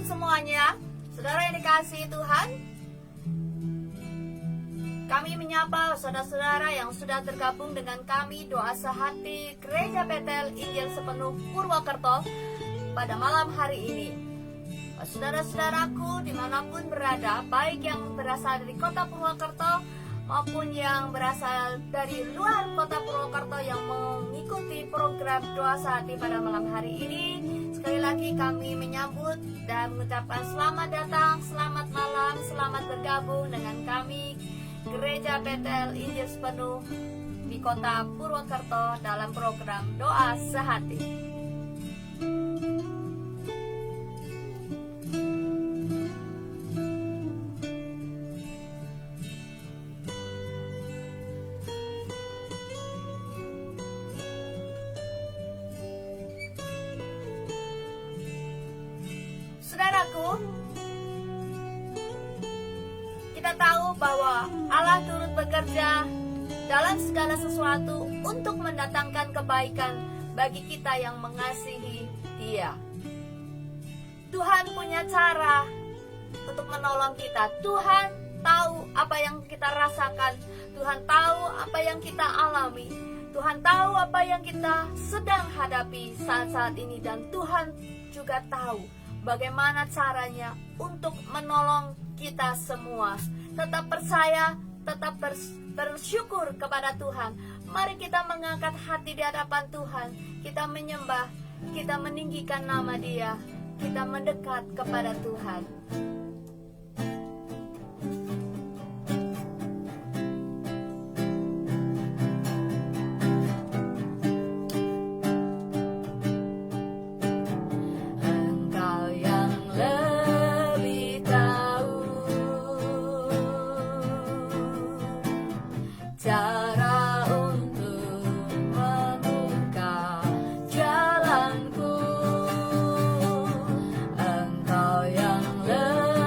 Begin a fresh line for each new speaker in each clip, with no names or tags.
semuanya, saudara yang dikasihi Tuhan. Kami menyapa saudara-saudara yang sudah tergabung dengan kami Doa Sehati Gereja Betel Injil Sepenuh Purwokerto pada malam hari ini. Saudara-saudaraku dimanapun berada, baik yang berasal dari kota Purwokerto maupun yang berasal dari luar kota Purwokerto yang mengikuti program Doa Sehati pada malam hari ini, sekali lagi kami menyambut dan mengucapkan selamat datang, selamat malam, selamat bergabung dengan kami Gereja Betel Injil Sepenuh di kota Purwokerto dalam program Doa Sehati. Saudaraku, kita tahu bahwa Allah turut bekerja dalam segala sesuatu untuk mendatangkan kebaikan bagi kita yang mengasihi Dia. Tuhan punya cara untuk menolong kita. Tuhan tahu apa yang kita rasakan. Tuhan tahu apa yang kita alami. Tuhan tahu apa yang kita sedang hadapi saat-saat ini. Dan Tuhan juga tahu bagaimana caranya untuk menolong kita semua. Tetap percaya, tetap bersyukur kepada Tuhan. Mari kita mengangkat hati di hadapan Tuhan. Kita menyembah, kita meninggikan nama Dia. Kita mendekat kepada Tuhan.
Cara untuk membuka jalanku, Engkau yang lebih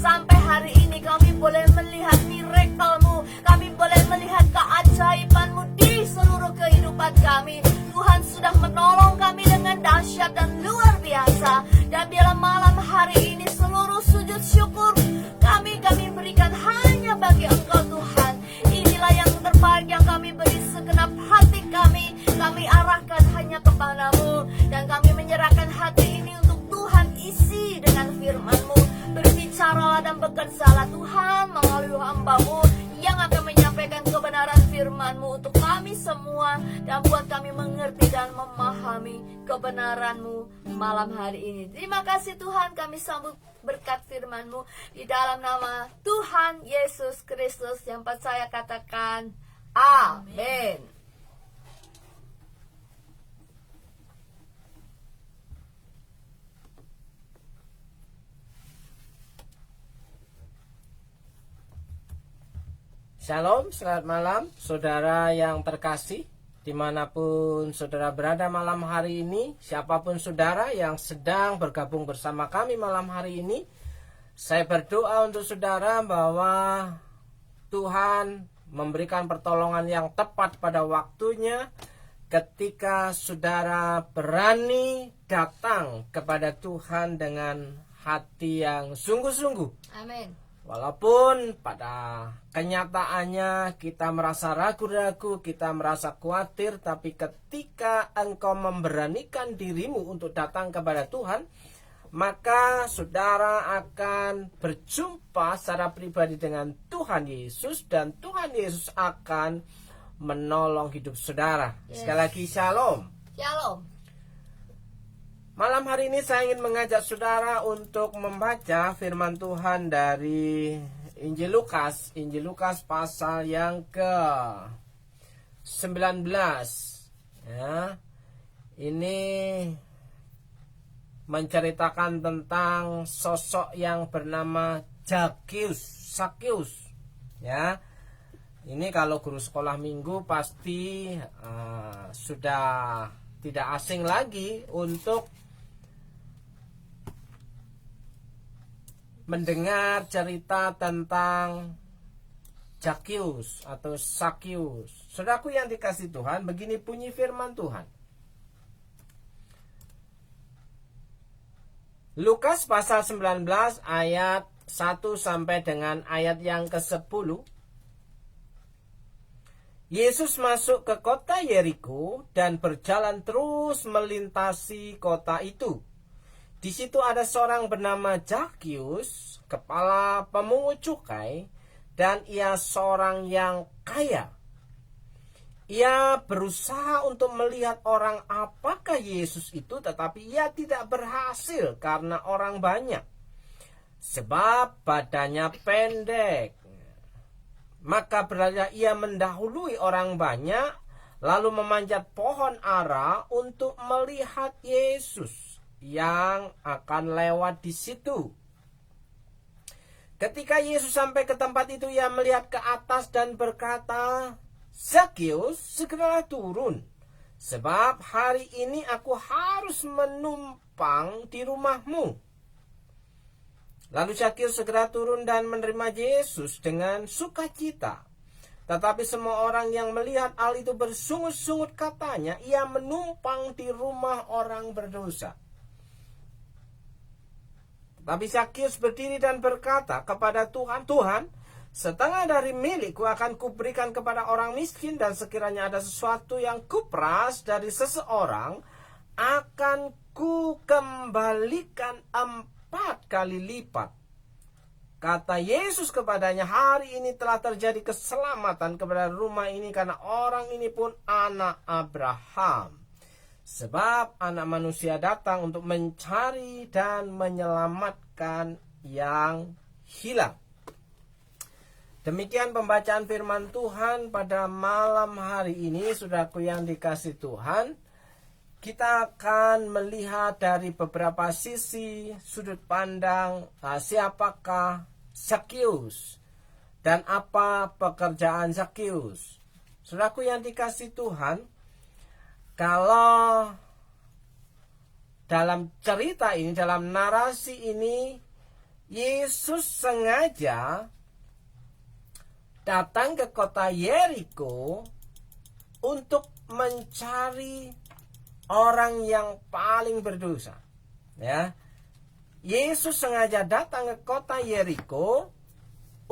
Sampai hari ini kami boleh melihat miracle-Mu, kami boleh melihat keajaiban-Mu di seluruh kehidupan kami. Tuhan sudah menolong kami dengan dahsyat dan luar biasa. Dan biarlah malam hari ini seluruh sujud syukur kami berikan hanya bagi Engkau Tuhan. Inilah yang terbaik yang kami beri segenap hati kami. Kami arahkan hanya kepada-Mu, dan kami menyerahkan hati ini untuk Tuhan isi dengan firman-Mu. Berbicaralah dan bekerjalah Tuhan melalui hamba-Mu yang akan menyampaikan kebenaran firman-Mu untuk kami semua, dan buat kami mengerti dan memahami kebenaran-Mu malam hari ini. Terima kasih Tuhan, kami sambut berkat firman-Mu di dalam nama Tuhan Yesus Kristus yang percaya katakan amin.
Shalom, selamat malam saudara yang terkasih. Dimanapun saudara berada malam hari ini, siapapun saudara yang sedang bergabung bersama kami malam hari ini, saya berdoa untuk saudara bahwa Tuhan memberikan pertolongan yang tepat pada waktunya ketika saudara berani datang kepada Tuhan dengan hati yang sungguh-sungguh.
Amin.
Walaupun pada kenyataannya kita merasa ragu-ragu, kita merasa khawatir, tapi ketika engkau memberanikan dirimu untuk datang kepada Tuhan, maka saudara akan berjumpa secara pribadi dengan Tuhan Yesus, dan Tuhan Yesus akan menolong hidup saudara.
Yes.
Sekali lagi shalom.
Shalom.
Malam hari ini saya ingin mengajak saudara untuk membaca firman Tuhan dari Injil Lukas pasal yang ke-19. Ya. Ini menceritakan tentang sosok yang bernama Zakheus. Ya. Ini kalau guru sekolah minggu pasti sudah tidak asing lagi untuk mendengar cerita tentang Zakheus atau Zakheus. Saudaraku yang dikasih Tuhan, begini bunyi firman Tuhan. Lukas pasal 19 ayat 1 sampai dengan ayat yang ke-10. Yesus masuk ke kota Yeriko dan berjalan terus melintasi kota itu. Di situ ada seorang bernama Zakheus, kepala pemungut cukai, dan ia seorang yang kaya. Ia berusaha untuk melihat orang apakah Yesus itu, tetapi ia tidak berhasil karena orang banyak, sebab badannya pendek. Maka beralihlah ia mendahului orang banyak, lalu memanjat pohon ara untuk melihat Yesus yang akan lewat di situ. Ketika Yesus sampai ke tempat itu, ia melihat ke atas dan berkata, "Zakheus, segeralah turun, sebab hari ini aku harus menumpang di rumahmu." Lalu Zakheus segera turun dan menerima Yesus dengan sukacita. Tetapi semua orang yang melihat hal itu bersungut-sungut, katanya, ia menumpang di rumah orang berdosa. Tapi Zakheus berdiri dan berkata kepada Tuhan, "Tuhan, setengah dari milikku akan kuberikan kepada orang miskin, dan sekiranya ada sesuatu yang kuperas dari seseorang, akan kukembalikan 4 kali lipat." Kata Yesus kepadanya, "Hari ini telah terjadi keselamatan kepada rumah ini, karena orang ini pun anak Abraham. Sebab anak manusia datang untuk mencari dan menyelamatkan yang hilang." Demikian pembacaan firman Tuhan pada malam hari ini, saudaraku yang dikasih Tuhan. Kita akan melihat dari beberapa sisi sudut pandang siapakah Zakheus dan apa pekerjaan Zakheus. Saudaraku yang dikasih Tuhan, kalau dalam cerita ini, dalam narasi ini, Yesus sengaja datang ke kota Yeriko untuk mencari orang yang paling berdosa. Ya. Yesus sengaja datang ke kota Yeriko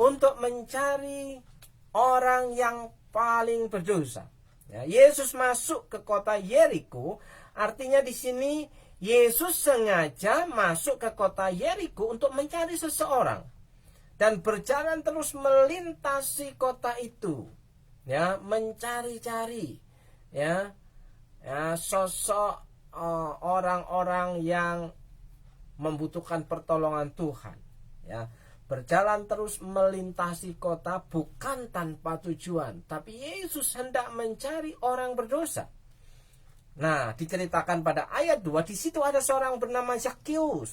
untuk mencari orang yang paling berdosa. Ya, Yesus masuk ke kota Yeriko, artinya di sini Yesus sengaja masuk ke kota Yeriko untuk mencari seseorang dan berjalan terus melintasi kota itu. Ya, mencari-cari sosok orang-orang yang membutuhkan pertolongan Tuhan. Ya, berjalan terus melintasi kota bukan tanpa tujuan, tapi Yesus hendak mencari orang berdosa. Nah, diceritakan pada ayat 2, di situ ada seorang bernama Zakheus.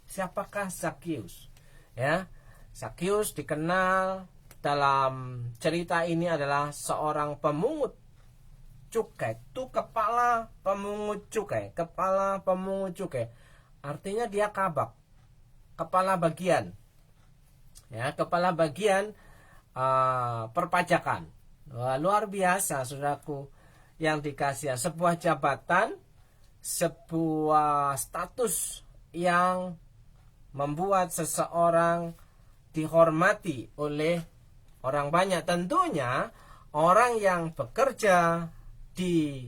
Siapakah Zakheus? Ya, Zakheus dikenal dalam cerita ini adalah seorang pemungut cukai. Itu kepala pemungut cukai, Artinya dia kabak, kepala bagian. Ya, kepala bagian perpajakan. Wah, luar biasa, saudaraku yang dikasihi. Sebuah jabatan, sebuah status yang membuat seseorang dihormati oleh orang banyak. Tentunya orang yang bekerja di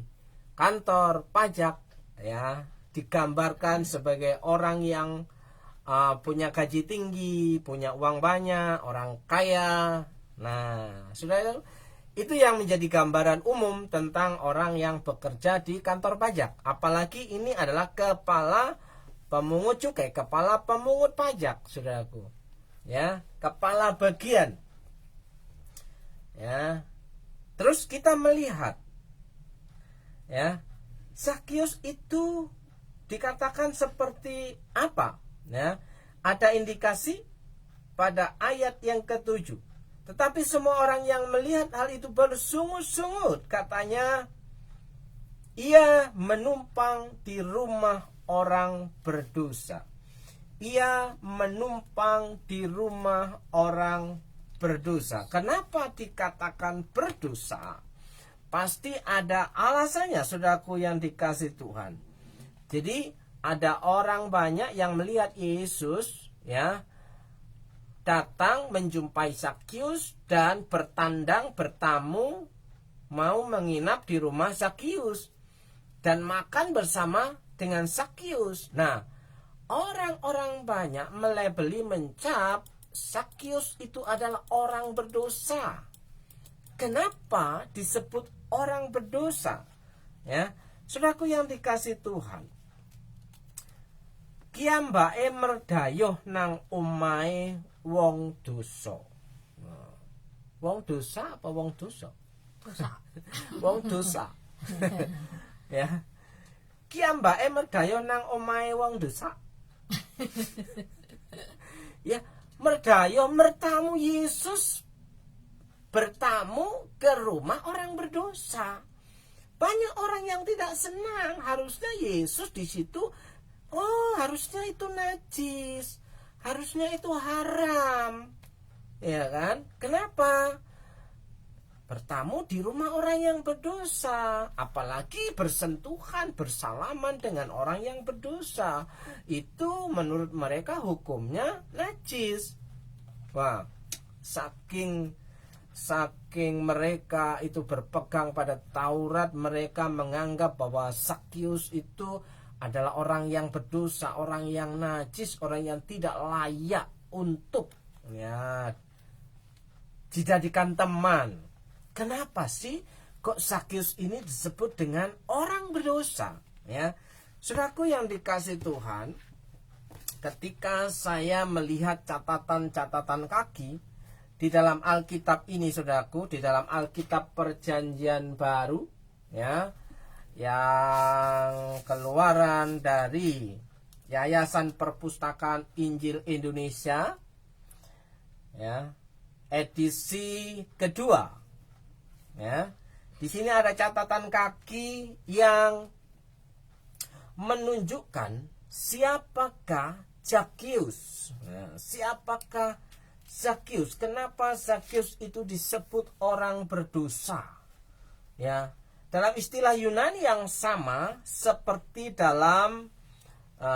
kantor pajak, ya, digambarkan sebagai orang yang punya gaji tinggi, punya uang banyak, orang kaya. Nah, saudara, itu yang menjadi gambaran umum tentang orang yang bekerja di kantor pajak. Apalagi ini adalah kepala pemungut cukai, kepala pemungut pajak, saudaraku. Ya, kepala bagian. Ya. Terus kita melihat, ya, Zakheus itu dikatakan seperti apa? Ya, ada indikasi pada ayat yang ke-7. Tetapi semua orang yang melihat hal itu bersungut-sungut, katanya, ia menumpang di rumah orang berdosa. Ia menumpang di rumah orang berdosa. Kenapa dikatakan berdosa? Pasti ada alasannya, saudaraku yang dikasih Tuhan. Jadi ada orang banyak yang melihat Yesus, ya, datang menjumpai Zakheus dan bertamu, mau menginap di rumah Zakheus dan makan bersama dengan Zakheus. Nah, orang-orang banyak melabeli, mencap Zakheus itu adalah orang berdosa. Kenapa disebut orang berdosa? Ya, saudaraku yang dikasih Tuhan, kiambake merdayoh nang omahe wong dosa. Wong dosa apa wong dosa?
Dosa.
Wong dosa. Ya. Kiambake merdayoh nang omahe wong dosa. Ya, merdayoh, bertamu. Yesus bertamu ke rumah orang berdosa. Banyak orang yang tidak senang. Harusnya Yesus di situ, harusnya itu najis, harusnya itu haram, ya kan? Kenapa? Bertamu di rumah orang yang berdosa, apalagi bersentuhan, bersalaman dengan orang yang berdosa, itu menurut mereka hukumnya najis. Wah, saking mereka itu berpegang pada Taurat, mereka menganggap bahwa Zakheus itu adalah orang yang berdosa, orang yang najis, orang yang tidak layak untuk, ya, dijadikan teman. Kenapa sih kok Zakheus ini disebut dengan orang berdosa? Ya, saudaraku yang dikasih Tuhan, ketika saya melihat catatan-catatan kaki di dalam Alkitab ini, saudaraku, di dalam Alkitab Perjanjian Baru, ya, yang keluaran dari Yayasan Perpustakaan Injil Indonesia, ya, edisi kedua, ya. Di sini ada catatan kaki yang menunjukkan siapakah Zakheus. Nah, siapakah Zakheus? Kenapa Zakheus itu disebut orang berdosa? Ya, dalam istilah Yunani yang sama seperti dalam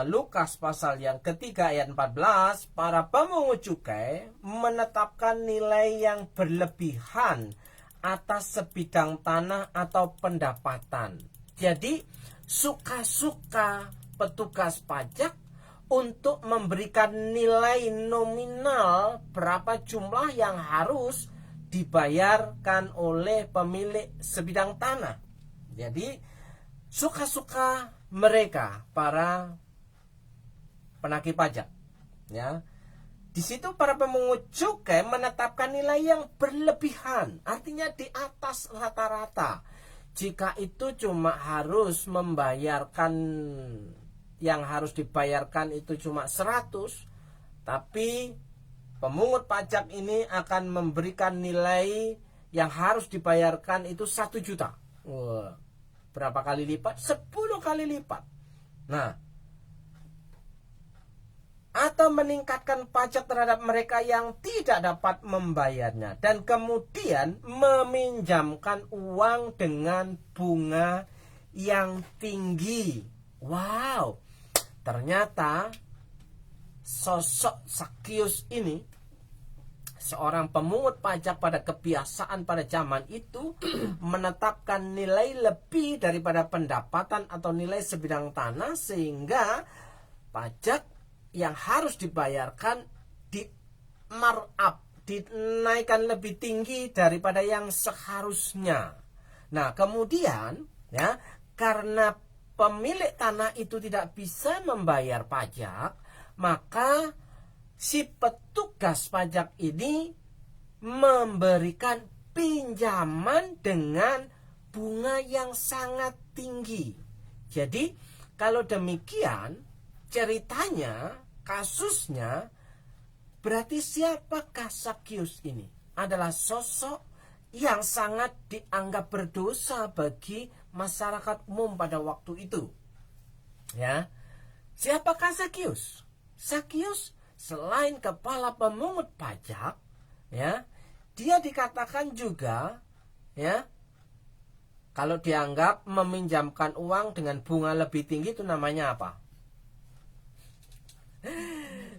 Lukas pasal yang ketiga ayat 14, para pemungut cukai menetapkan nilai yang berlebihan atas sebidang tanah atau pendapatan. Jadi suka-suka petugas pajak untuk memberikan nilai nominal berapa jumlah yang harus dibayarkan oleh pemilik sebidang tanah. Jadi suka-suka mereka para penagih pajak, ya. Di situ para pemungut cukai menetapkan nilai yang berlebihan, artinya di atas rata-rata. Jika itu cuma harus membayarkan, yang harus dibayarkan itu cuma 100, tapi pemungut pajak ini akan memberikan nilai yang harus dibayarkan itu 1 juta. Wah, berapa kali lipat? 10 kali lipat. Nah, atau meningkatkan pajak terhadap mereka yang tidak dapat membayarnya, dan kemudian meminjamkan uang dengan bunga yang tinggi. Wow, ternyata sosok Zakheus ini, seorang pemungut pajak pada kebiasaan pada zaman itu, menetapkan nilai lebih daripada pendapatan atau nilai sebidang tanah, sehingga pajak yang harus dibayarkan di markup, dinaikkan lebih tinggi daripada yang seharusnya. Nah, kemudian ya, karena pemilik tanah itu tidak bisa membayar pajak, maka si petugas pajak ini memberikan pinjaman dengan bunga yang sangat tinggi. Jadi kalau demikian ceritanya, kasusnya, berarti siapakah Zakheus ini? Adalah sosok yang sangat dianggap berdosa bagi masyarakat umum pada waktu itu. Ya, siapakah Zakheus? Zakheus selain kepala pemungut pajak, ya, dia dikatakan juga, ya, kalau dianggap meminjamkan uang dengan bunga lebih tinggi itu namanya apa?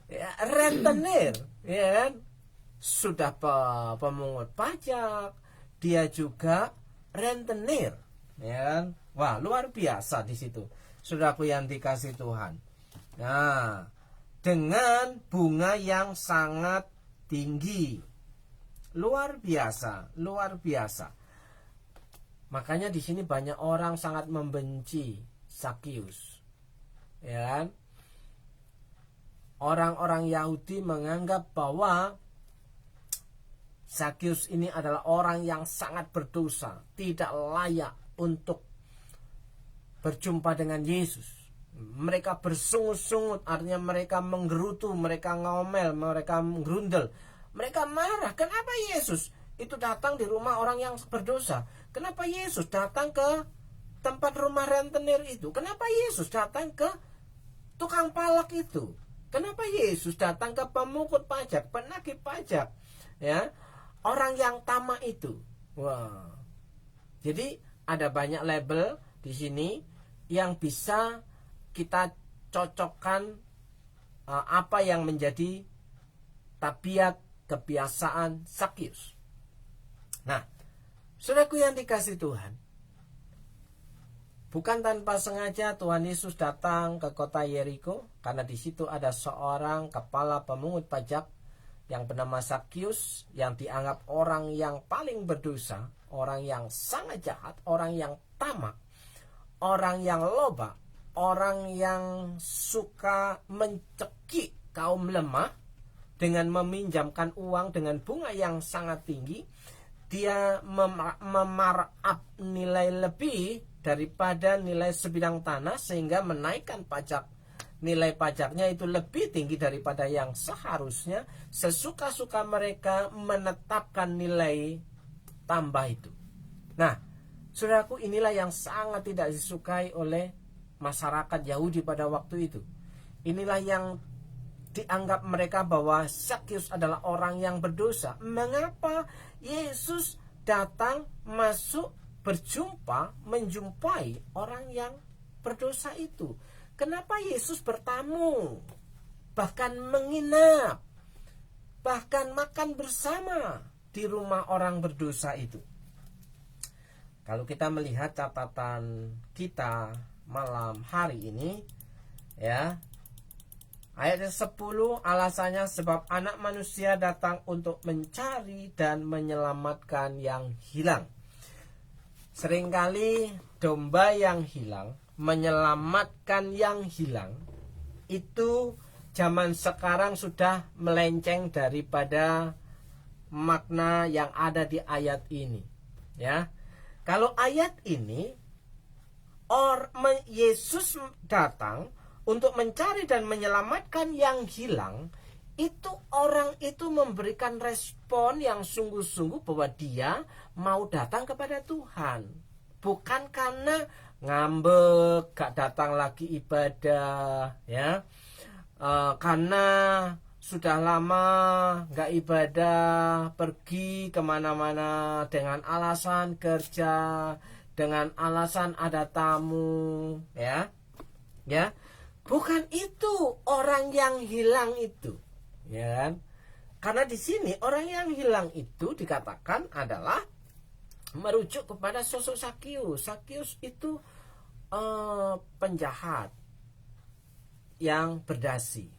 Ya, rentenir, ya kan? Sudah pemungut pajak, dia juga rentenir, ya kan? Wah, luar biasa di situ, saudaraku yang dikasih Tuhan. Nah, dengan bunga yang sangat tinggi, luar biasa, luar biasa. Makanya di sini banyak orang sangat membenci Zakheus, ya kan? Orang-orang Yahudi menganggap bahwa Zakheus ini adalah orang yang sangat berdosa, tidak layak untuk berjumpa dengan Yesus. Mereka bersungut-sungut, artinya mereka menggerutu, mereka ngomel, mereka menggerundel. Mereka marah, kenapa Yesus itu datang di rumah orang yang berdosa? Kenapa Yesus datang ke tempat rumah rentenir itu? Kenapa Yesus datang ke tukang palak itu? Kenapa Yesus datang ke pemungut pajak, penagih pajak, ya, orang yang tamak itu? Wah, jadi ada banyak label di sini yang bisa kita cocokkan apa yang menjadi tabiat kebiasaan Zakheus. Nah, saudaraku yang dikasih Tuhan, bukan tanpa sengaja Tuhan Yesus datang ke kota Yeriko, karena di situ ada seorang kepala pemungut pajak yang bernama Zakheus, yang dianggap orang yang paling berdosa, orang yang sangat jahat, orang yang tamak, orang yang loba, orang yang suka mencekik kaum lemah dengan meminjamkan uang dengan bunga yang sangat tinggi. Dia memarkup nilai lebih daripada nilai sebidang tanah, sehingga menaikkan pajak, nilai pajaknya itu lebih tinggi daripada yang seharusnya. Sesuka-suka mereka menetapkan nilai tambah itu. Nah, saudaraku, inilah yang sangat tidak disukai oleh masyarakat Yahudi pada waktu itu. Inilah yang dianggap mereka bahwa Zakius adalah orang yang berdosa. Mengapa Yesus datang, masuk, menjumpai orang yang berdosa itu? Kenapa Yesus bertamu, bahkan menginap, bahkan makan bersama di rumah orang berdosa itu? Kalau kita melihat catatan kita malam hari ini, ya, ayat 10, alasannya sebab anak manusia datang untuk mencari dan menyelamatkan yang hilang. Seringkali domba yang hilang, menyelamatkan yang hilang, itu zaman sekarang sudah melenceng daripada makna yang ada di ayat ini. Ya, kalau ayat ini, Yesus datang untuk mencari dan menyelamatkan yang hilang, itu orang itu memberikan respon yang sungguh-sungguh bahwa dia mau datang kepada Tuhan. Bukan karena ngambek, gak datang lagi ibadah, ya, karena sudah lama gak ibadah, pergi kemana-mana dengan alasan kerja, dengan alasan ada tamu, ya, bukan itu orang yang hilang itu, ya kan? Karena di sini orang yang hilang itu dikatakan adalah merujuk kepada sosok Zakius. Zakius itu penjahat yang berdasi.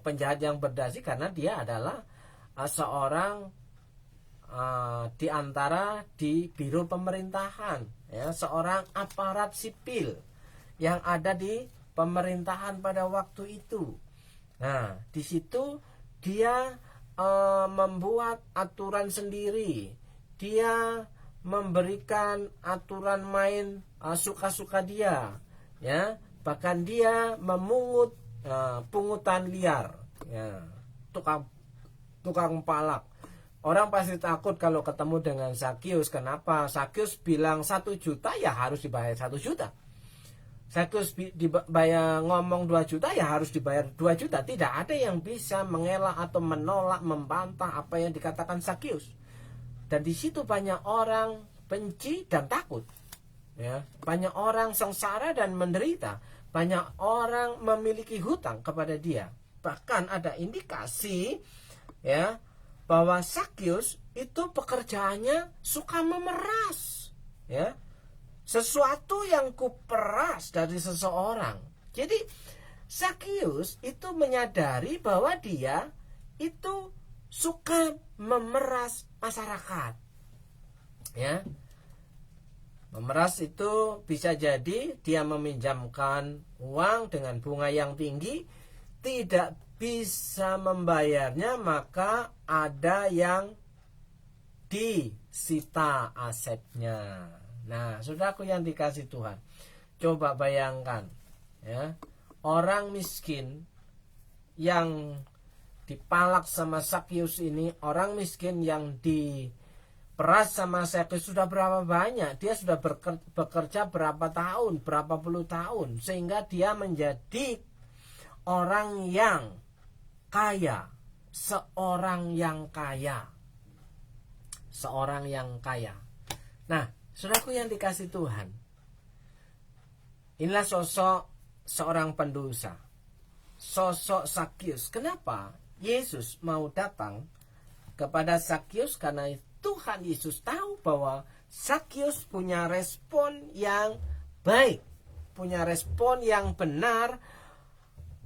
Penjahat yang berdasi karena dia adalah seorang di antara di biro pemerintahan, ya, seorang aparat sipil yang ada di pemerintahan pada waktu itu. Nah, di situ dia membuat aturan sendiri. Dia memberikan aturan main suka-suka dia, ya. Bahkan dia memungut pungutan liar, ya. Tukang palak. Orang pasti takut kalau ketemu dengan Zakius. Kenapa? Zakius bilang 1 juta, ya harus dibayar 1 juta. Zakius dibayar ngomong 2 juta, ya harus dibayar 2 juta. Tidak ada yang bisa mengelak atau menolak, membantah apa yang dikatakan Zakius. Dan di situ banyak orang benci dan takut, ya. Banyak orang sengsara dan menderita. Banyak orang memiliki hutang kepada dia. Bahkan ada indikasi, ya, bahwa Zakius itu pekerjaannya suka memeras, ya. Sesuatu yang kuperas dari seseorang. Jadi Zakius itu menyadari bahwa dia itu suka memeras masyarakat, ya. Memeras itu bisa jadi dia meminjamkan uang dengan bunga yang tinggi, tidak bisa membayarnya, maka ada yang disita asetnya. Nah, saudaraku yang dikasih Tuhan, coba bayangkan, ya, orang miskin yang dipalak sama Zakius ini, orang miskin yang diperas sama Zakius sudah berapa banyak? Dia sudah bekerja berapa tahun, berapa puluh tahun, sehingga dia menjadi orang yang kaya, seorang yang kaya. Nah, saudaraku yang dikasih Tuhan, inilah sosok seorang pendosa, sosok Zakius. Kenapa Yesus mau datang kepada Zakius? Karena Tuhan Yesus tahu bahwa Zakius punya respon yang baik, punya respon yang benar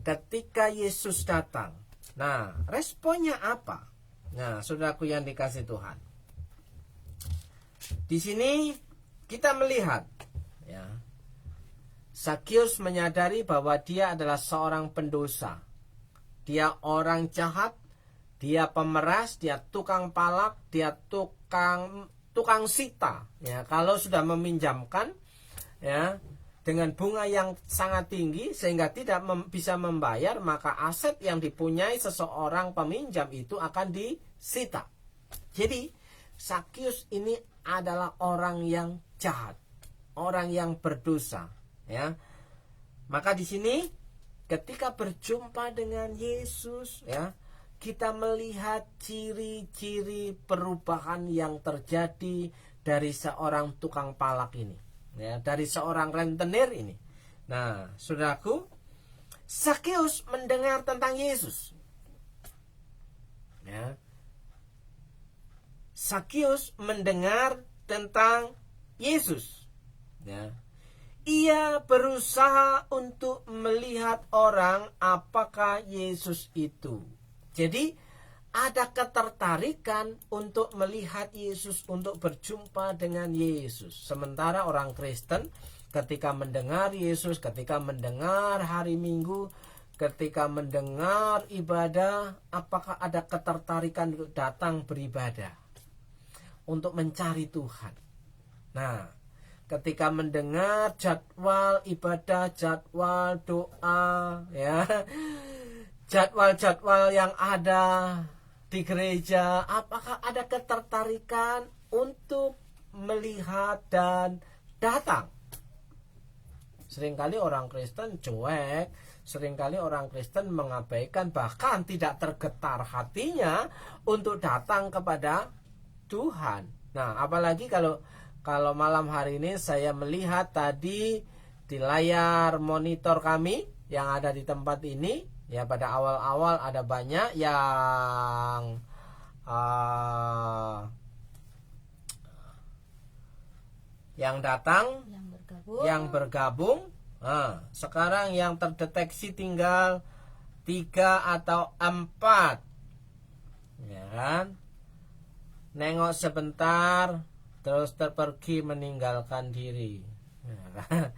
ketika Yesus datang. Nah, responnya apa? Nah, saudaraku yang dikasih Tuhan, di sini kita melihat, ya, Zakius menyadari bahwa dia adalah seorang pendosa. Dia orang jahat, dia pemeras, dia tukang palak, dia tukang sita. Ya, kalau sudah meminjamkan, ya, dengan bunga yang sangat tinggi sehingga tidak bisa membayar, maka aset yang dipunyai seseorang peminjam itu akan disita. Jadi Zakius ini adalah orang yang jahat, orang yang berdosa, ya. Maka di sini ketika berjumpa dengan Yesus, ya, kita melihat ciri-ciri perubahan yang terjadi dari seorang tukang palak ini, ya, dari seorang rentenir ini. Nah, saudaraku, Zakeus mendengar tentang Yesus. Ya. Zakeus mendengar tentang Yesus. Ya. Ia berusaha untuk melihat orang apakah Yesus itu. Jadi ada ketertarikan untuk melihat Yesus, untuk berjumpa dengan Yesus. Sementara orang Kristen ketika mendengar Yesus, ketika mendengar hari Minggu, ketika mendengar ibadah, apakah ada ketertarikan untuk datang beribadah, untuk mencari Tuhan. Nah, ketika mendengar jadwal ibadah, jadwal doa, ya, jadwal-jadwal yang ada di gereja, apakah ada ketertarikan untuk melihat dan datang? Seringkali orang Kristen cuek, seringkali orang Kristen mengabaikan, bahkan tidak tergetar hatinya untuk datang kepada Tuhan. Nah, apalagi kalau malam hari ini saya melihat tadi di layar monitor kami yang ada di tempat ini, ya, pada awal-awal ada banyak yang datang, yang bergabung. Nah, sekarang yang terdeteksi tinggal 3 atau 4, ya kan? Nengok sebentar terus pergi meninggalkan diri, ya kan?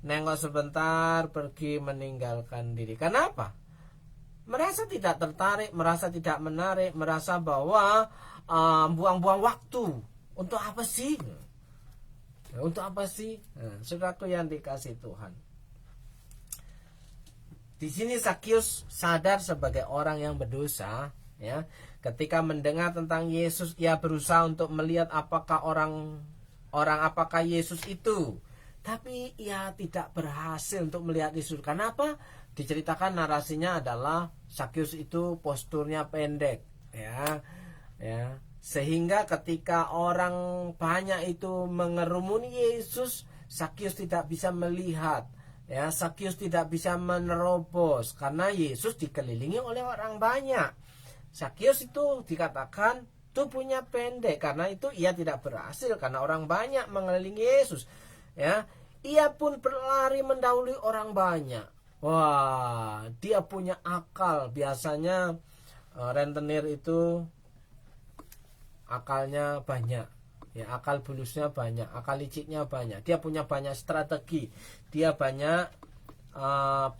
Nengok sebentar pergi meninggalkan diri. Kenapa? Merasa tidak tertarik, merasa tidak menarik, merasa bahwa buang-buang waktu. Untuk apa sih? Untuk apa sih? Nah, saudaraku yang dikasih Tuhan, di sini Zakeus sadar sebagai orang yang berdosa, ya. Ketika mendengar tentang Yesus, ia berusaha untuk melihat apakah orang apakah Yesus itu. Tapi ia tidak berhasil untuk melihat Yesus. Kenapa? Diceritakan narasinya adalah Zakeus itu posturnya pendek, ya. Sehingga ketika orang banyak itu mengerumuni Yesus, Zakeus tidak bisa melihat, ya. Zakeus tidak bisa menerobos karena Yesus dikelilingi oleh orang banyak. Zakeus itu dikatakan tubuhnya pendek, karena itu ia tidak berhasil karena orang banyak mengelilingi Yesus, ya. Ia pun berlari mendahului orang banyak. Wah, dia punya akal. Biasanya rentenir itu akalnya banyak, ya, akal bulusnya banyak, akal liciknya banyak. Dia punya banyak strategi, dia banyak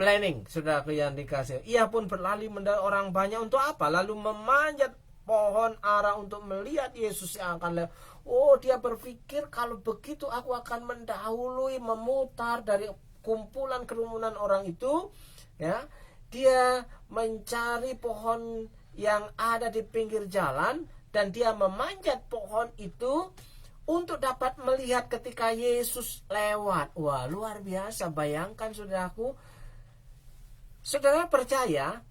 planning. Sudah yang dikasih. Ia pun berlari mendahului orang banyak untuk apa? Lalu memanjat pohon ara untuk melihat Yesus yang akan lewat. Oh, dia berpikir kalau begitu aku akan mendahului, memutar dari kumpulan kerumunan orang itu, ya. Dia mencari pohon yang ada di pinggir jalan dan dia memanjat pohon itu untuk dapat melihat ketika Yesus lewat. Wah, luar biasa. Bayangkan, saudaraku. Saudara percaya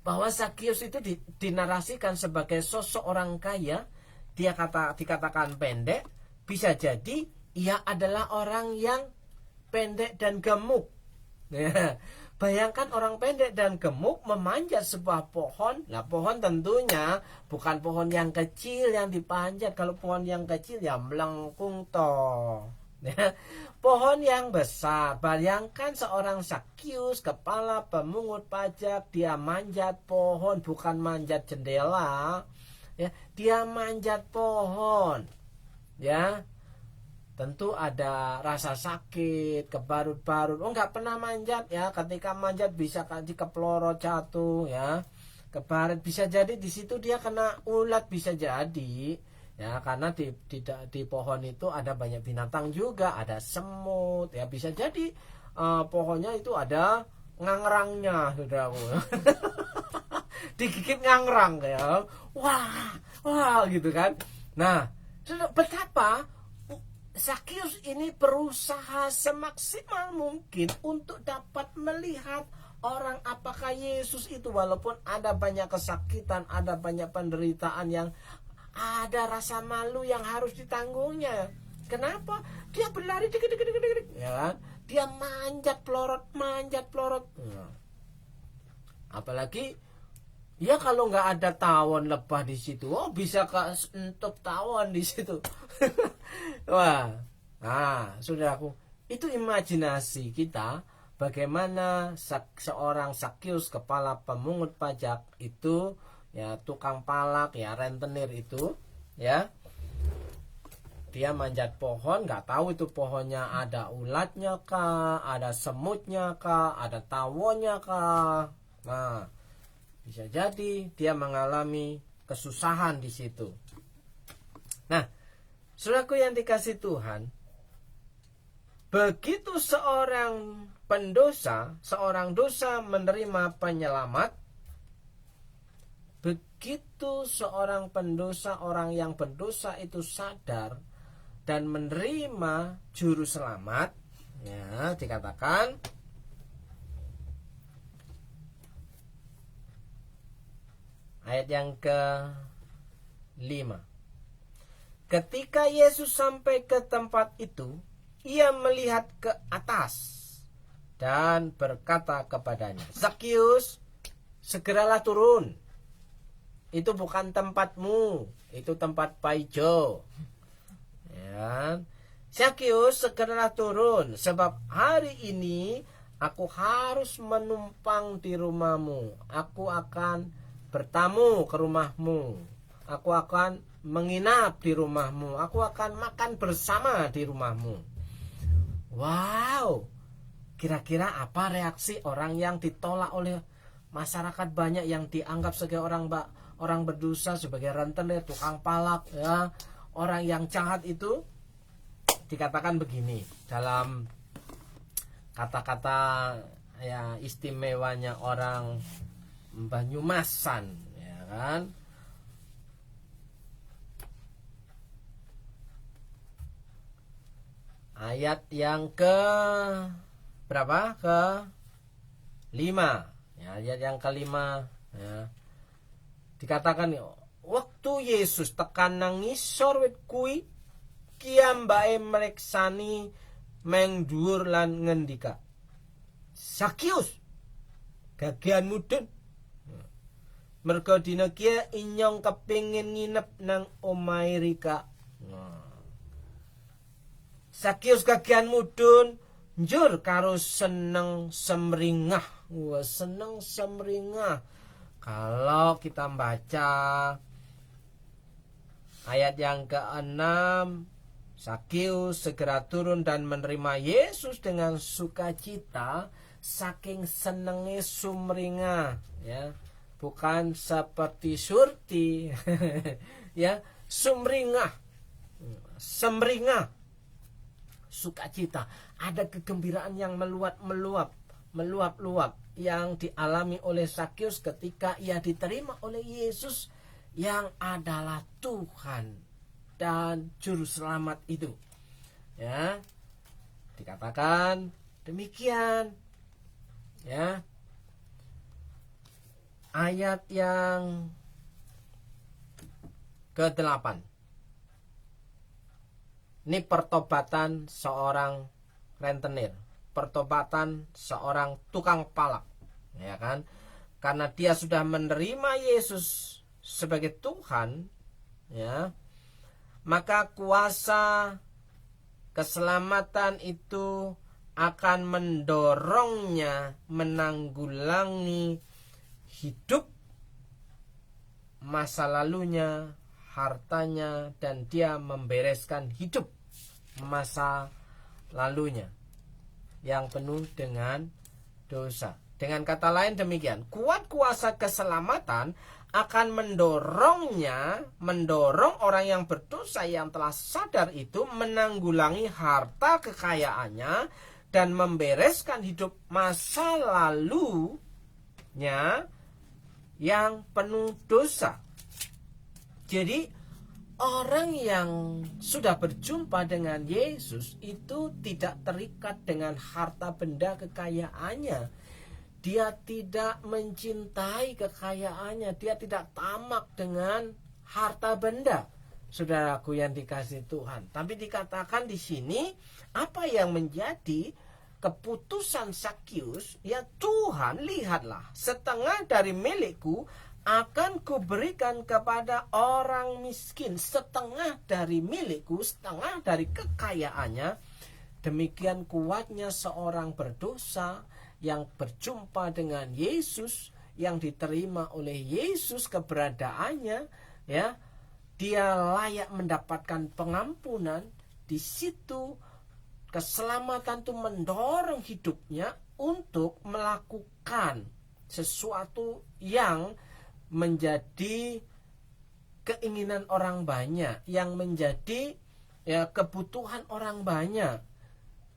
bahwa Zakeus itu dinarasikan sebagai sosok orang kaya. Dia dikatakan pendek. Bisa jadi ia adalah orang yang pendek dan gemuk. Ya. Bayangkan orang pendek dan gemuk memanjat sebuah pohon. Nah, pohon tentunya bukan pohon yang kecil yang dipanjat. Kalau pohon yang kecil ya melengkung toh. Ya. Pohon yang besar. Bayangkan seorang Zakeus, kepala pemungut pajak, dia manjat pohon, bukan manjat jendela. Ya, dia manjat pohon. Ya. Tentu ada rasa sakit, kebarut-barut. Oh, nggak pernah manjat, ya. Ketika manjat bisa dikeplorot jatuh, ya. Kebaret, bisa jadi di situ dia kena ulat, bisa jadi, ya, karena di pohon itu ada banyak binatang juga, ada semut, ya, bisa jadi pohonnya itu ada ngangrangnya, saudaraku. Digigit ngangrang, ya. Wah, gitu kan. Nah, betapa Zakius ini berusaha semaksimal mungkin untuk dapat melihat orang apakah Yesus itu, walaupun ada banyak kesakitan, ada banyak penderitaan, yang ada rasa malu yang harus ditanggungnya. Kenapa? Dia berlari dikit, ya kan? Dia manjat pelorot. Ya. Apalagi ya kalau nggak ada tawon lebah di situ, bisa untuk tawon di situ. Wah, saudaraku, itu imajinasi kita bagaimana seorang Zakius, kepala pemungut pajak itu, ya tukang palak, ya rentenir itu, ya dia manjat pohon, nggak tahu itu pohonnya ada ulatnya kah, ada semutnya kah, ada tawonnya kah. Nah, bisa jadi dia mengalami kesusahan di situ. Nah, saudaraku yang dikasih Tuhan, begitu seorang dosa menerima penyelamat, begitu seorang pendosa, orang yang berdosa itu sadar dan menerima juru selamat, ya dikatakan ayat yang ke-5. Ketika Yesus sampai ke tempat itu, ia melihat ke atas dan berkata kepadanya, Zakius, segeralah turun. Itu bukan tempatmu, itu tempat Paijo. Ya. Zakius, segeralah turun, sebab hari ini aku harus menumpang di rumahmu. Aku akan bertamu ke rumahmu. Aku akan menginap di rumahmu. Aku akan makan bersama di rumahmu. Wow. Kira-kira apa reaksi orang yang ditolak oleh masyarakat banyak, yang dianggap sebagai orang berdosa, sebagai rentenir, tukang palak, ya, orang yang jahat itu? Dikatakan begini dalam kata-kata ya istimewanya orang Banyumasan, ya kan? Ayat yang ke berapa? Ke-5. Ya, ayat yang ke-5, ya. Dikatakan, waktu Yesus tekan nang ngisor wit kuwi, kiambae mreksani meng dhuwur lan ngendika, Zakius, gagian mudhun. Mergo dina kia inyong kepingin nginep nang omahe Rika. Zakius gagian mudhun njur karo seneng semringah. Wah, seneng semringah. Kalau kita baca ayat yang ke-6, Zakius segera turun dan menerima Yesus dengan sukacita, saking senengnya sumringah, ya. Bukan seperti surti. Ya, sumringah, semringah, sukacita. Ada kegembiraan yang meluap yang dialami oleh Zakius ketika ia diterima oleh Yesus yang adalah Tuhan dan juru selamat itu. Ya. Dikatakan demikian. Ya. Ayat yang ke-8. Ini pertobatan seorang rentenir, pertobatan seorang tukang palak, ya kan? Karena dia sudah menerima Yesus sebagai Tuhan, ya, maka kuasa keselamatan itu akan mendorongnya menanggulangi hidup masa lalunya, hartanya, dan dia membereskan hidup masa lalunya yang penuh dengan dosa. Dengan kata lain demikian, kuat kuasa keselamatan akan mendorong orang yang berdosa yang telah sadar itu menanggulangi harta kekayaannya dan membereskan hidup masa lalunya yang penuh dosa. Jadi orang yang sudah berjumpa dengan Yesus itu tidak terikat dengan harta benda kekayaannya. Dia tidak mencintai kekayaannya, dia tidak tamak dengan harta benda. Saudaraku yang dikasihi Tuhan, tapi dikatakan di sini apa yang menjadi keputusan Zakius? Ya Tuhan, lihatlah, setengah dari milikku akan kuberikan kepada orang miskin. Setengah dari milikku, setengah dari kekayaannya. Demikian kuatnya seorang berdosa yang berjumpa dengan Yesus, yang diterima oleh Yesus keberadaannya, ya, dia layak mendapatkan pengampunan. Di situ keselamatan itu mendorong hidupnya untuk melakukan sesuatu yang menjadi keinginan orang banyak, yang menjadi ya kebutuhan orang banyak.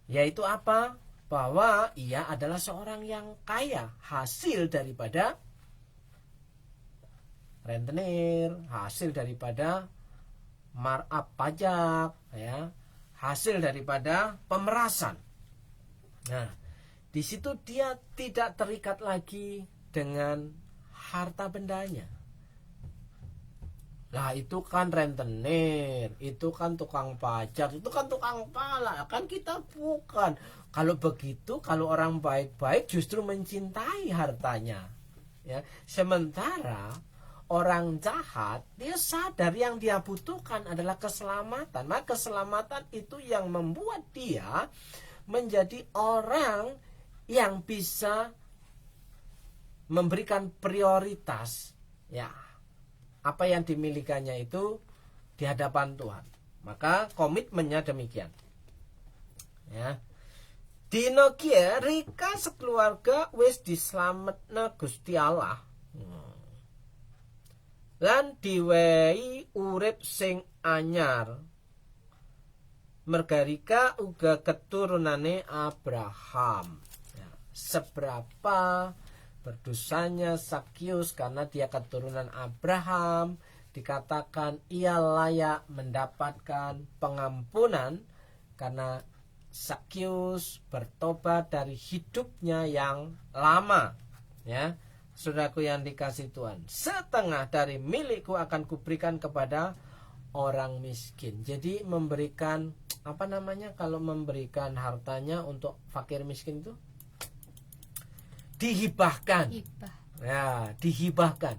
Yaitu apa? Bahwa ia adalah seorang yang kaya, hasil daripada rentenir, hasil daripada markup pajak, ya, hasil daripada pemerasan. Nah, di situ dia tidak terikat lagi dengan harta bendanya. Lah itu kan rentenir, itu kan tukang pajak, itu kan tukang pala, kan kita bukan. Kalau begitu, kalau orang baik-baik justru mencintai hartanya, ya. Sementara orang jahat, dia sadar yang dia butuhkan adalah keselamatan. Maka keselamatan itu yang membuat dia menjadi orang yang bisa memberikan prioritas, ya, apa yang dimilikannya itu di hadapan Tuhan. Maka komitmennya demikian, ya. Dino kieu Rika sekeluarga wis dislametna Gusti Allah. Lan diwehi urip sing anyar. Mergarika uga keturunane Abraham. Ya, seberapa berdosanya Zakius karena dia keturunan Abraham, dikatakan ia layak mendapatkan pengampunan karena Zakius bertobat dari hidupnya yang lama, ya. Saudaraku yang dikasihi Tuhan, setengah dari milikku akan kuberikan kepada orang miskin. Jadi memberikan, apa namanya, kalau memberikan hartanya untuk fakir miskin itu dihibahkan. Ya, dihibahkan.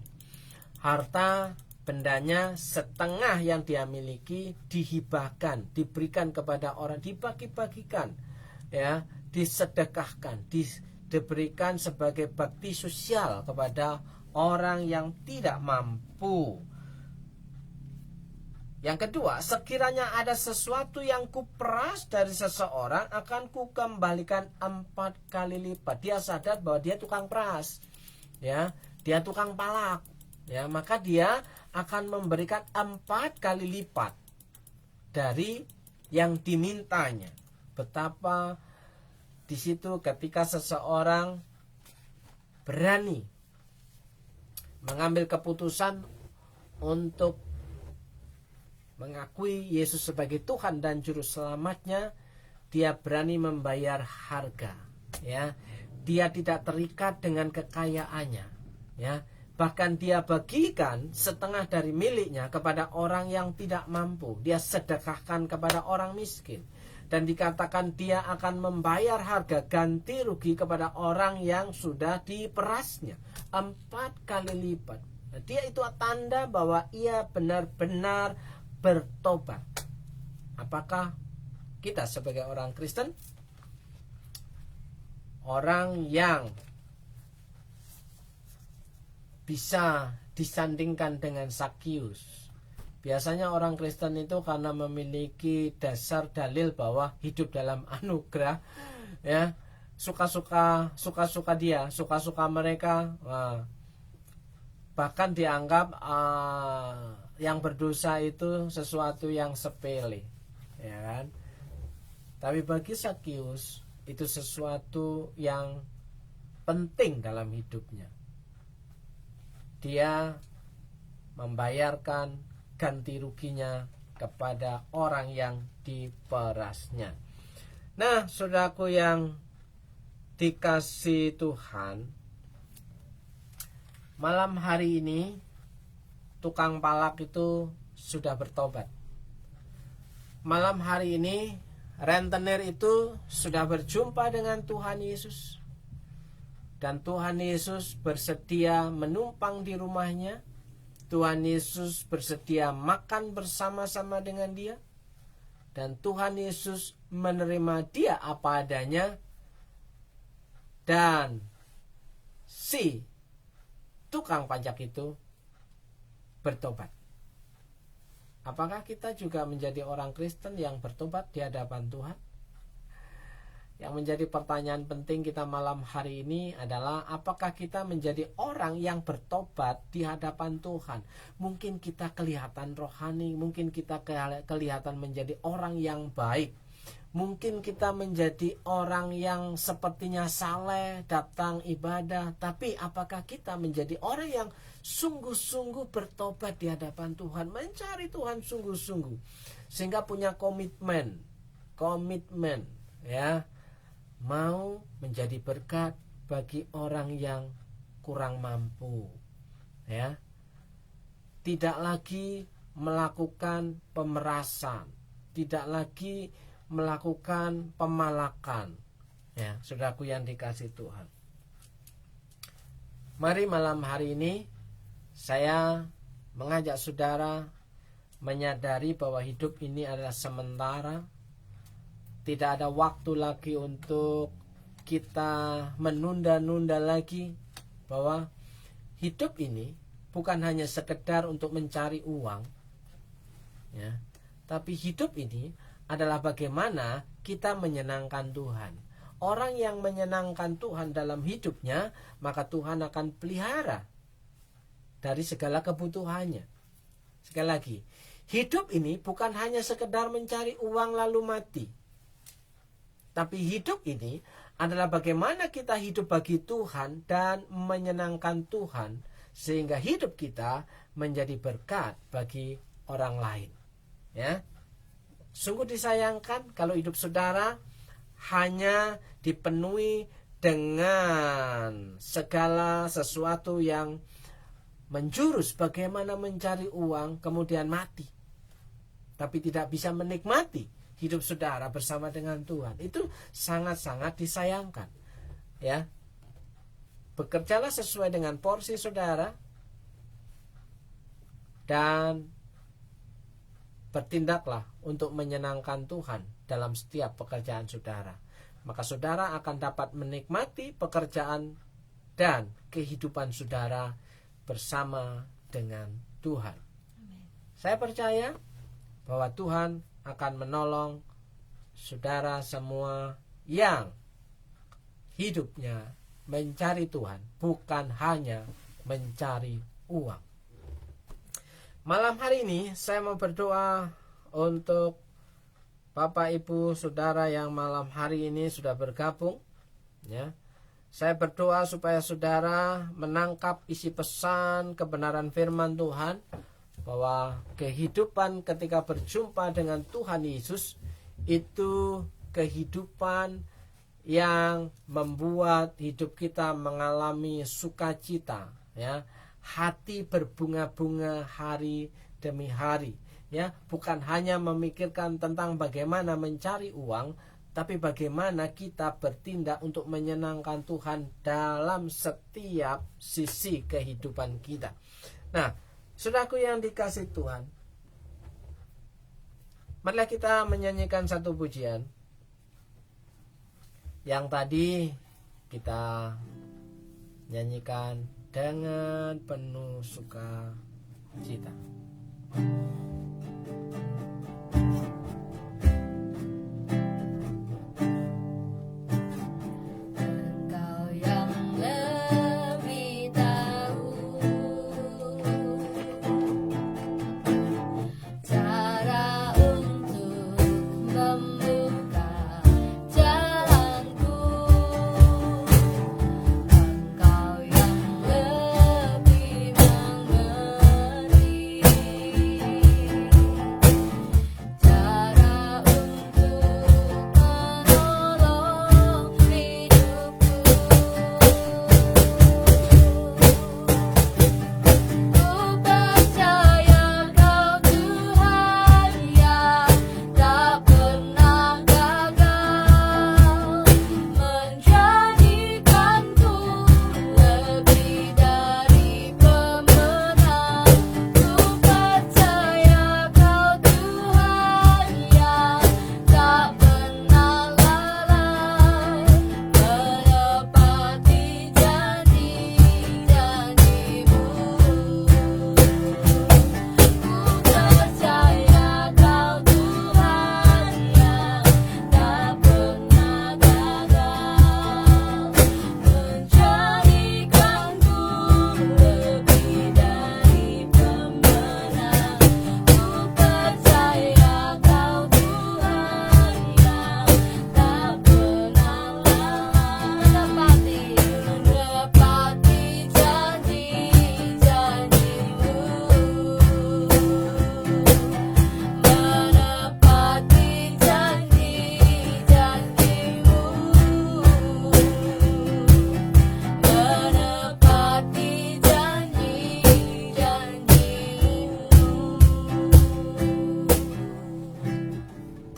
Harta bendanya setengah yang dia miliki dihibahkan, diberikan kepada orang, dibagi-bagikan, ya, disedekahkan, diberikan sebagai bakti sosial kepada orang yang tidak mampu. Yang kedua, sekiranya ada sesuatu yang kuperas dari seseorang, akan kukembalikan 4 kali lipat. Dia sadar bahwa dia tukang peras, ya, dia tukang palak, ya, maka dia akan memberikan 4 kali lipat dari yang dimintanya. Betapa di situ ketika seseorang berani mengambil keputusan untuk mengakui Yesus sebagai Tuhan dan Juru Selamatnya, dia berani membayar harga, ya. Dia tidak terikat dengan kekayaannya, ya. Bahkan dia bagikan setengah dari miliknya kepada orang yang tidak mampu. Dia sedekahkan kepada orang miskin. Dan dikatakan dia akan membayar harga ganti rugi kepada orang yang sudah diperasnya 4 kali lipat. Nah, dia itu tanda bahwa ia benar-benar bertobat. Apakah kita sebagai orang Kristen, orang yang bisa disandingkan dengan Zakius? Biasanya orang Kristen itu karena memiliki dasar dalil bahwa hidup dalam anugerah, ya, suka-suka dia, suka-suka mereka, bahkan dianggap yang berdosa itu sesuatu yang sepele, ya kan? Tapi bagi Zakius itu sesuatu yang penting dalam hidupnya. Dia membayarkan ganti ruginya kepada orang yang diperasnya. Nah, saudaraku yang dikasih Tuhan, malam hari ini tukang palak itu sudah bertobat. Malam hari ini rentenir itu sudah berjumpa dengan Tuhan Yesus. Dan Tuhan Yesus bersedia menumpang di rumahnya. Tuhan Yesus bersedia makan bersama-sama dengan dia. Dan Tuhan Yesus menerima dia apa adanya. Dan si tukang pajak itu bertobat. Apakah kita juga menjadi orang Kristen yang bertobat di hadapan Tuhan? Yang menjadi pertanyaan penting kita malam hari ini adalah apakah kita menjadi orang yang bertobat di hadapan Tuhan? Mungkin kita kelihatan rohani, mungkin kita kelihatan menjadi orang yang baik. Mungkin kita menjadi orang yang sepertinya saleh, datang ibadah, tapi apakah kita menjadi orang yang sungguh-sungguh bertobat di hadapan Tuhan, mencari Tuhan sungguh-sungguh, sehingga punya komitmen, ya, mau menjadi berkat bagi orang yang kurang mampu, ya, tidak lagi melakukan pemerasan, tidak lagi melakukan pemalakan, ya, saudaraku yang dikasih Tuhan. Mari malam hari ini saya mengajak saudara menyadari bahwa hidup ini adalah sementara. Tidak ada waktu lagi untuk kita menunda-nunda lagi, bahwa hidup ini bukan hanya sekedar untuk mencari uang, ya, tapi hidup ini adalah bagaimana kita menyenangkan Tuhan. Orang yang menyenangkan Tuhan dalam hidupnya, maka Tuhan akan pelihara dari segala kebutuhannya. Sekali lagi, hidup ini bukan hanya sekedar mencari uang lalu mati. Tapi hidup ini adalah bagaimana kita hidup bagi Tuhan dan menyenangkan Tuhan, sehingga hidup kita menjadi berkat bagi orang lain. Ya. Sungguh disayangkan kalau hidup saudara hanya dipenuhi dengan segala sesuatu yang menjurus bagaimana mencari uang kemudian mati, tapi tidak bisa menikmati hidup saudara bersama dengan Tuhan. Itu sangat-sangat disayangkan, ya. Bekerjalah sesuai dengan porsi saudara dan bertindaklah untuk menyenangkan Tuhan dalam setiap pekerjaan saudara. Maka saudara akan dapat menikmati pekerjaan dan kehidupan saudara bersama dengan Tuhan.
Amin.
Saya percaya bahwa Tuhan akan menolong saudara semua yang hidupnya mencari Tuhan, bukan hanya mencari uang. Malam hari ini saya mau berdoa untuk Bapak Ibu Saudara yang malam hari ini sudah bergabung, ya. Saya berdoa supaya saudara menangkap isi pesan kebenaran firman Tuhan, bahwa kehidupan ketika berjumpa dengan Tuhan Yesus itu kehidupan yang membuat hidup kita mengalami sukacita, ya. Hati berbunga-bunga hari demi hari, ya, bukan hanya memikirkan tentang bagaimana mencari uang, tapi bagaimana kita bertindak untuk menyenangkan Tuhan dalam setiap sisi kehidupan kita. Nah, saudaraku yang dikasih Tuhan, marilah kita menyanyikan satu pujian yang tadi kita nyanyikan dengan penuh sukacita.
Engkau yang lebih tahu cara untuk membuka jalanku. Engkau yang lebih mengerti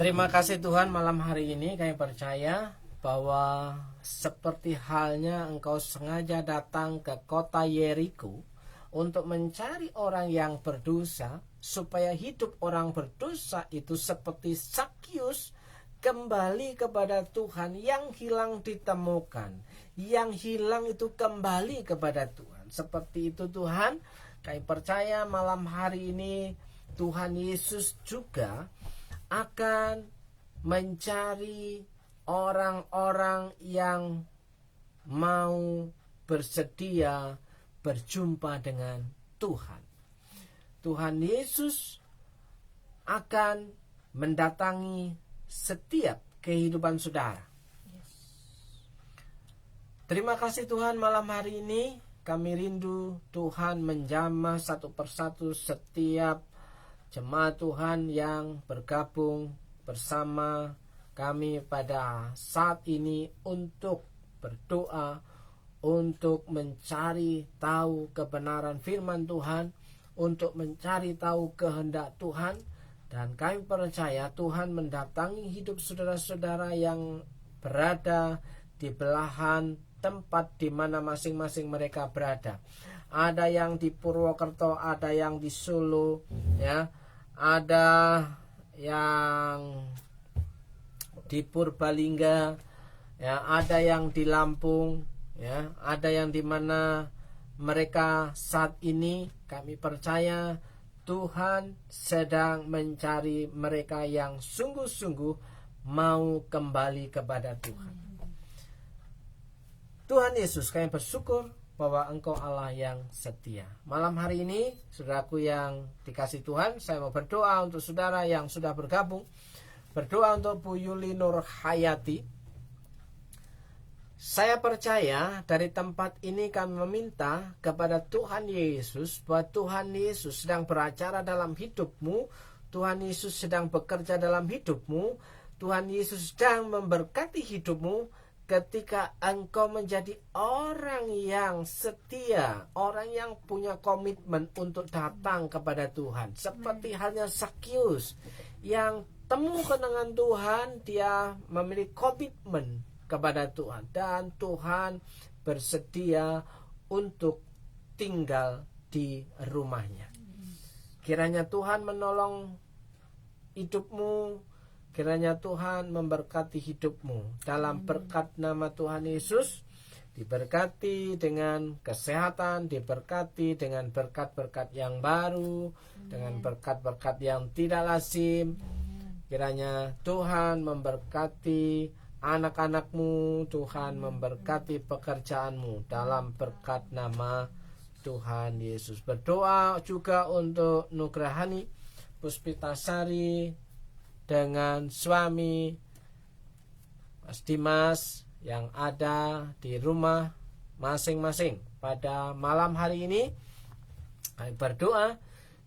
Terima kasih Tuhan, malam hari ini kami percaya bahwa seperti halnya Engkau sengaja datang ke kota Yeriko untuk mencari orang yang berdosa, supaya hidup orang berdosa itu seperti Zakius kembali kepada Tuhan, yang hilang ditemukan, yang hilang itu kembali kepada Tuhan. Seperti itu Tuhan, kami percaya malam hari ini Tuhan Yesus juga akan mencari orang-orang yang mau bersedia berjumpa dengan Tuhan. Tuhan Yesus akan mendatangi setiap kehidupan saudara. Terima kasih Tuhan, malam hari ini kami rindu Tuhan menjamah satu persatu setiap jemaat Tuhan yang bergabung bersama kami pada saat ini untuk berdoa, untuk mencari tahu kebenaran firman Tuhan, untuk mencari tahu kehendak Tuhan. Dan kami percaya Tuhan mendatangi hidup saudara-saudara yang berada di belahan tempat di mana masing-masing mereka berada. Ada yang di Purwokerto, ada yang di Solo, ya, ada yang di Purbalingga, ya, ada yang di Lampung, ya, ada yang di mana mereka saat ini. Kami percaya Tuhan sedang mencari mereka yang sungguh-sungguh mau kembali kepada Tuhan. Tuhan Yesus, kami bersyukur bahwa Engkau Allah yang setia. Malam hari ini, saudaraku yang dikasih Tuhan, saya mau berdoa untuk saudara yang sudah bergabung. Berdoa untuk Bu Yuli Nur Hayati. Saya percaya dari tempat ini kami meminta kepada Tuhan Yesus bahwa Tuhan Yesus sedang beracara dalam hidupmu. Tuhan Yesus sedang bekerja dalam hidupmu. Tuhan Yesus sedang memberkati hidupmu ketika engkau menjadi orang yang setia, orang yang punya komitmen untuk datang kepada Tuhan. Seperti halnya Zakius yang temukan dengan Tuhan, dia memiliki komitmen kepada Tuhan, dan Tuhan bersedia untuk tinggal di rumahnya. Kiranya Tuhan menolong hidupmu, kiranya Tuhan memberkati hidupmu. Dalam berkat nama Tuhan Yesus, diberkati dengan kesehatan, diberkati dengan berkat-berkat yang baru, dengan berkat-berkat yang tidak lazim. Kiranya Tuhan memberkati anak-anakmu, Tuhan memberkati pekerjaanmu dalam berkat nama Tuhan Yesus. Berdoa juga untuk Nugrahani Puspitasari dengan suami Mas Dimas yang ada di rumah masing-masing pada malam hari ini. Kami berdoa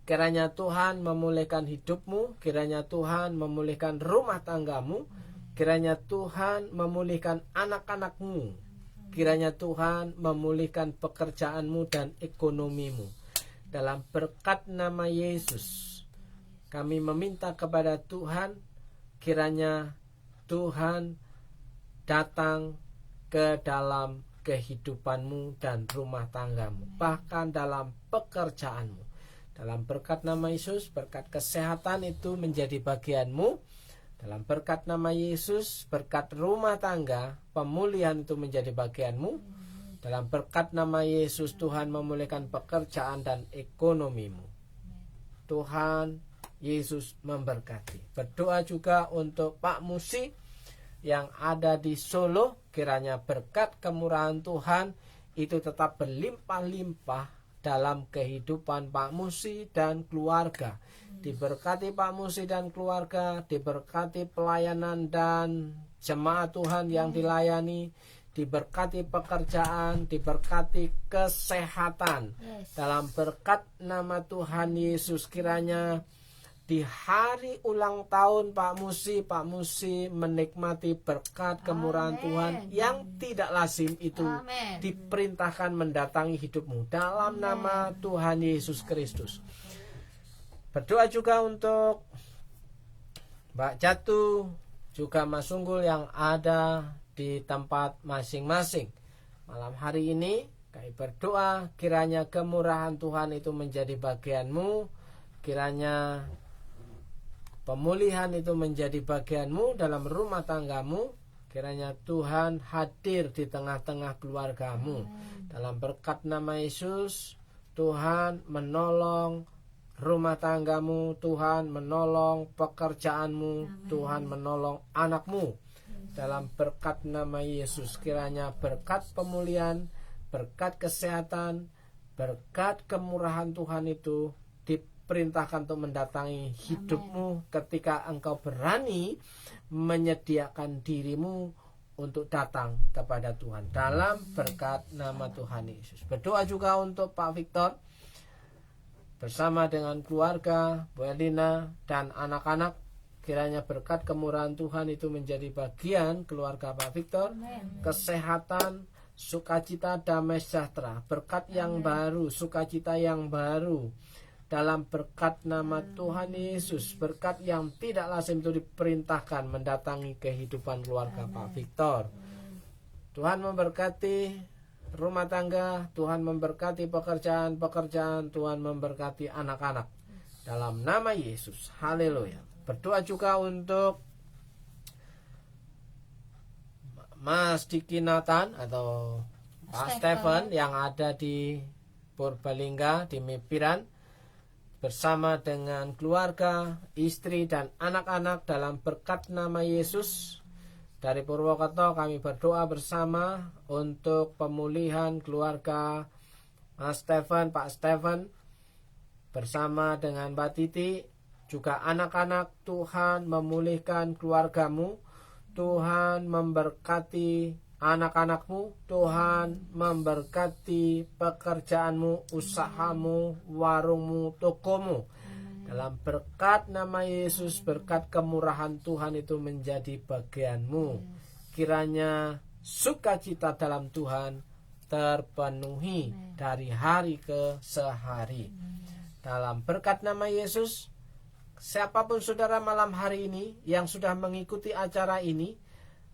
kiranya Tuhan memulihkan hidupmu, kiranya Tuhan memulihkan rumah tanggamu, kiranya Tuhan memulihkan anak-anakmu, kiranya Tuhan memulihkan pekerjaanmu dan ekonomimu. Dalam berkat nama Yesus, kami meminta kepada Tuhan, kiranya Tuhan datang ke dalam kehidupanmu dan rumah tanggamu, bahkan dalam pekerjaanmu. Dalam berkat nama Yesus, berkat kesehatan itu menjadi bagianmu. Dalam berkat nama Yesus, berkat rumah tangga, pemulihan itu menjadi bagianmu. Dalam berkat nama Yesus, Tuhan memulihkan pekerjaan dan ekonomimu. Tuhan Yesus memberkati. Berdoa juga untuk Pak Musi yang ada di Solo, kiranya berkat kemurahan Tuhan itu tetap berlimpah-limpah dalam kehidupan Pak Musi dan keluarga. Diberkati Pak Musi dan keluarga, diberkati pelayanan dan jemaat Tuhan yang dilayani, diberkati pekerjaan, diberkati kesehatan. Dalam berkat nama Tuhan Yesus, kiranya di hari ulang tahun Pak Musi menikmati berkat kemurahan Tuhan yang tidak lazim itu. Diperintahkan mendatangi hidupmu dalam nama Tuhan Yesus Kristus. Berdoa juga untuk Mbak Jatuh, juga Mas Unggul yang ada di tempat masing-masing. Malam hari ini kami berdoa kiranya kemurahan Tuhan itu menjadi bagianmu, kiranya pemulihan itu menjadi bagianmu dalam rumah tanggamu, kiranya Tuhan hadir di tengah-tengah keluargamu. Dalam berkat nama Yesus, Tuhan menolong rumah tanggamu, Tuhan menolong pekerjaanmu, Tuhan menolong anakmu. Dalam berkat nama Yesus, kiranya berkat pemulihan, berkat kesehatan, berkat kemurahan Tuhan itu diperintahkan untuk mendatangi hidupmu ketika engkau berani menyediakan dirimu untuk datang kepada Tuhan. Dalam berkat nama Tuhan Yesus. Berdoa juga untuk Pak Victor bersama dengan keluarga, Bu Elina dan anak-anak. Kiranya berkat kemurahan Tuhan itu menjadi bagian keluarga Pak Victor. Kesehatan, sukacita, damai sejahtera, berkat yang baru, sukacita yang baru. Dalam berkat nama Tuhan Yesus, berkat yang tidak lazim itu diperintahkan mendatangi kehidupan keluarga Pak Victor. Tuhan memberkati rumah tangga, Tuhan memberkati pekerjaan-pekerjaan, Tuhan memberkati anak-anak. Dalam nama Yesus, haleluya. Berdoa juga untuk Mas Diki Nathan atau Pak Stephen yang ada di Purbalingga, di Mipiran, bersama dengan keluarga, istri dan anak-anak dalam berkat nama Yesus. Dari Purwokerto kami berdoa bersama untuk pemulihan keluarga Mas Stephen, Pak Stephen, bersama dengan Mbak Titi, juga anak-anak. Tuhan memulihkan keluargamu, Tuhan memberkati anak-anakmu, Tuhan memberkati pekerjaanmu, usahamu, warungmu, tokomu. Dalam berkat nama Yesus, berkat kemurahan Tuhan itu menjadi bagianmu. Kiranya sukacita dalam Tuhan terpenuhi dari hari ke sehari. Dalam berkat nama Yesus, siapapun saudara malam hari ini yang sudah mengikuti acara ini,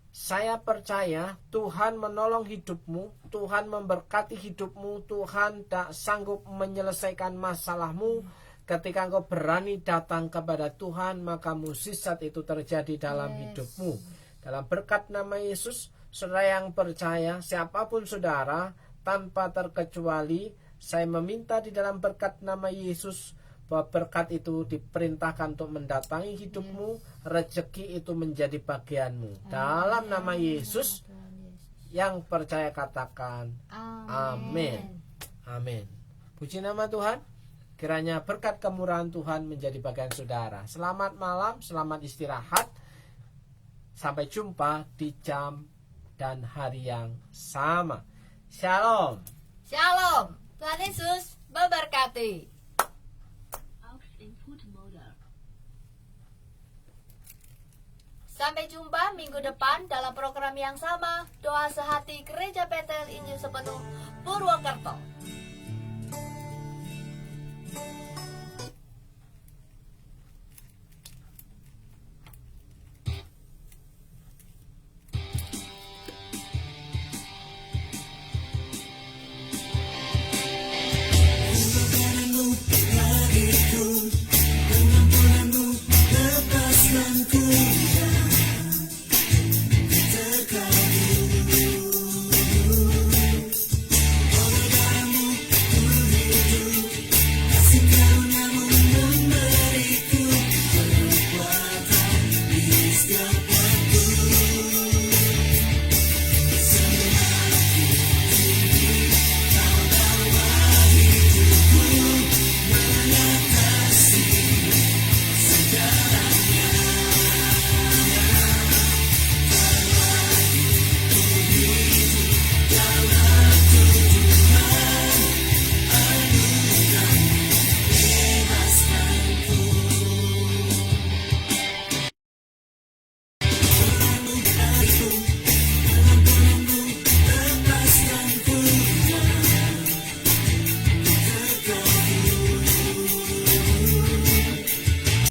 saya percaya Tuhan menolong hidupmu, Tuhan memberkati hidupmu, Tuhan tak sanggup menyelesaikan masalahmu. Ketika engkau berani datang kepada Tuhan, maka mukjizat itu terjadi dalam hidupmu. Dalam berkat nama Yesus, saudara yang percaya, siapapun saudara, tanpa terkecuali, saya meminta di dalam berkat nama Yesus, bahwa berkat itu diperintahkan untuk mendatangi hidupmu, rezeki itu menjadi bagianmu. Dalam nama Yesus, yang percaya katakan amin. Amin. Puji nama Tuhan. Kiranya berkat kemurahan Tuhan menjadi bagian saudara. Selamat malam, selamat istirahat. Sampai jumpa di jam dan hari yang sama. Shalom.
Shalom. Tuhan Yesus memberkati. Sampai jumpa minggu depan dalam program yang sama. Doa sehati Gereja Betel Injil Sepenuh Purwokerto.